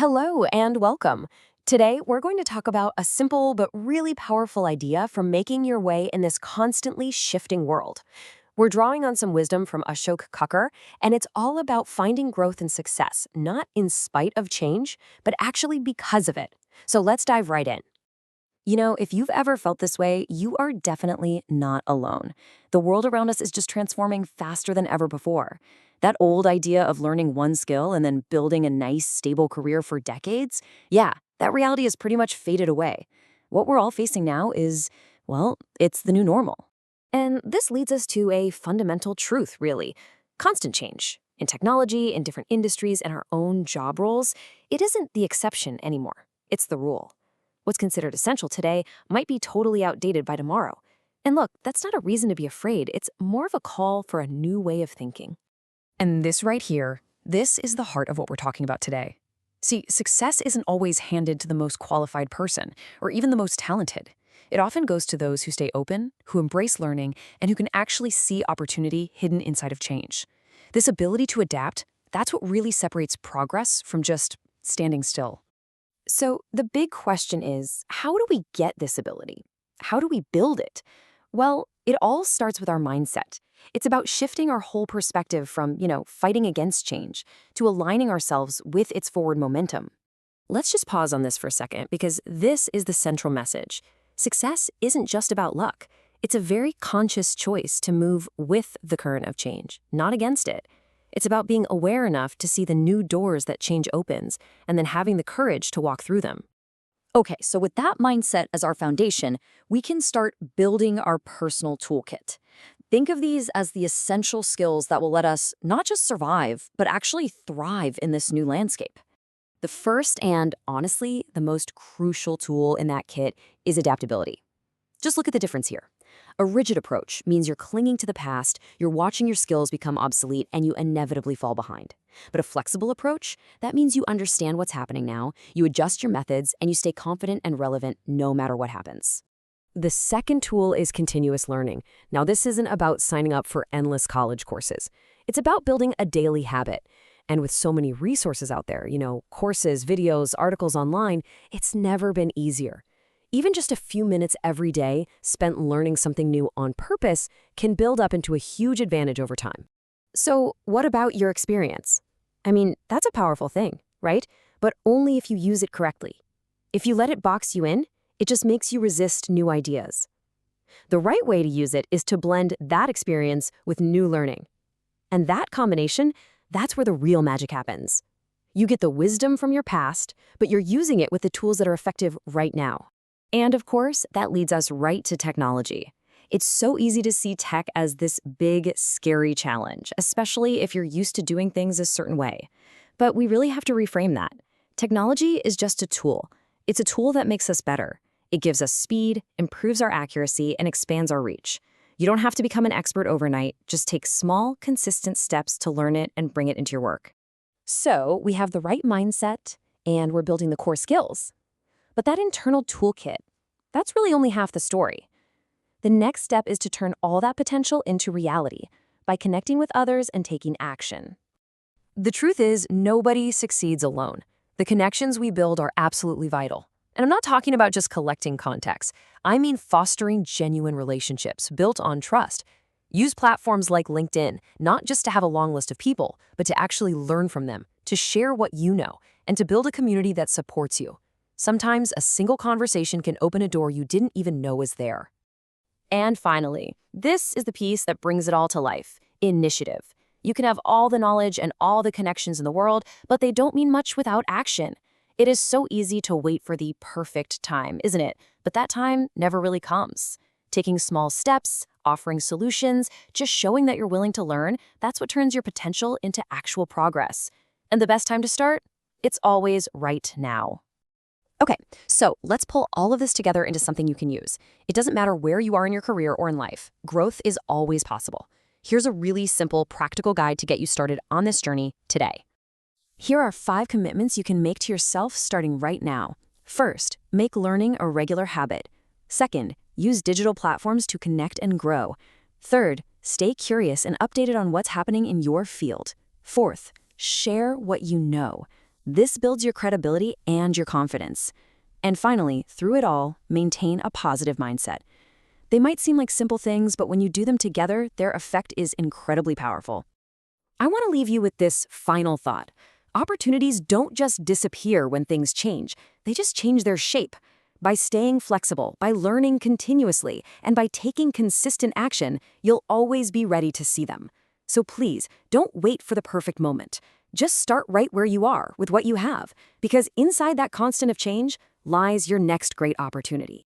Hello and welcome. Today, we're going to talk about a simple but really powerful idea for making your way in this constantly shifting world. We're drawing on some wisdom from Ashok Kakkar, and it's all about finding growth and success, not in spite of change, but actually because of it. So let's dive right in. If you've ever felt this way, you are definitely not alone. The world around us is just transforming faster than ever before. That old idea of learning one skill and then building a nice, stable career for decades, yeah, that reality has pretty much faded away. What we're all facing now is, well, it's the new normal. And this leads us to a fundamental truth, really. Constant change. In technology, in different industries, and our own job roles, it isn't the exception anymore. It's the rule. What's considered essential today might be totally outdated by tomorrow. And look, that's not a reason to be afraid. It's more of a call for a new way of thinking. And this right here, this is the heart of what we're talking about today. See, success isn't always handed to the most qualified person, or even the most talented. It often goes to those who stay open, who embrace learning, and who can actually see opportunity hidden inside of change. This ability to adapt, that's what really separates progress from just standing still. So the big question is, how do we get this ability? How do we build it? Well, it all starts with our mindset. It's about shifting our whole perspective from, fighting against change to aligning ourselves with its forward momentum. Let's just pause on this for a second because this is the central message. Success isn't just about luck. It's a very conscious choice to move with the current of change, not against it. It's about being aware enough to see the new doors that change opens and then having the courage to walk through them. Okay, so with that mindset as our foundation, we can start building our personal toolkit. Think of these as the essential skills that will let us not just survive, but actually thrive in this new landscape. The first and, honestly, the most crucial tool in that kit is adaptability. Just look at the difference here. A rigid approach means you're clinging to the past, you're watching your skills become obsolete, and you inevitably fall behind. But a flexible approach, that means you understand what's happening now, you adjust your methods, and you stay confident and relevant no matter what happens. The second tool is continuous learning. Now, this isn't about signing up for endless college courses. It's about building a daily habit. And with so many resources out there, courses, videos, articles online, it's never been easier. Even just a few minutes every day spent learning something new on purpose can build up into a huge advantage over time. So what about your experience? That's a powerful thing, right? But only if you use it correctly. If you let it box you in, it just makes you resist new ideas. The right way to use it is to blend that experience with new learning. And that combination, that's where the real magic happens. You get the wisdom from your past, but you're using it with the tools that are effective right now. And of course, that leads us right to technology. It's so easy to see tech as this big, scary challenge, especially if you're used to doing things a certain way. But we really have to reframe that. Technology is just a tool. It's a tool that makes us better. It gives us speed, improves our accuracy, and expands our reach. You don't have to become an expert overnight. Just take small, consistent steps to learn it and bring it into your work. So we have the right mindset, and we're building the core skills. But that internal toolkit, that's really only half the story. The next step is to turn all that potential into reality by connecting with others and taking action. The truth is, nobody succeeds alone. The connections we build are absolutely vital. And I'm not talking about just collecting contacts. I mean fostering genuine relationships built on trust. Use platforms like LinkedIn, not just to have a long list of people, but to actually learn from them, to share what you know, and to build a community that supports you. Sometimes a single conversation can open a door you didn't even know was there. And finally, this is the piece that brings it all to life: initiative. You can have all the knowledge and all the connections in the world, but they don't mean much without action. It is so easy to wait for the perfect time, isn't it? But that time never really comes. Taking small steps, offering solutions, just showing that you're willing to learn, that's what turns your potential into actual progress. And the best time to start? It's always right now. Okay, so let's pull all of this together into something you can use. It doesn't matter where you are in your career or in life. Growth is always possible. Here's a really simple, practical guide to get you started on this journey today. Here are 5 commitments you can make to yourself starting right now. First, make learning a regular habit. Second, use digital platforms to connect and grow. Third, stay curious and updated on what's happening in your field. Fourth, share what you know. This builds your credibility and your confidence. And finally, through it all, maintain a positive mindset. They might seem like simple things, but when you do them together, their effect is incredibly powerful. I want to leave you with this final thought. Opportunities don't just disappear when things change, they just change their shape. By staying flexible, by learning continuously, and by taking consistent action, you'll always be ready to see them. So please, don't wait for the perfect moment. Just start right where you are with what you have, because inside that constant of change lies your next great opportunity.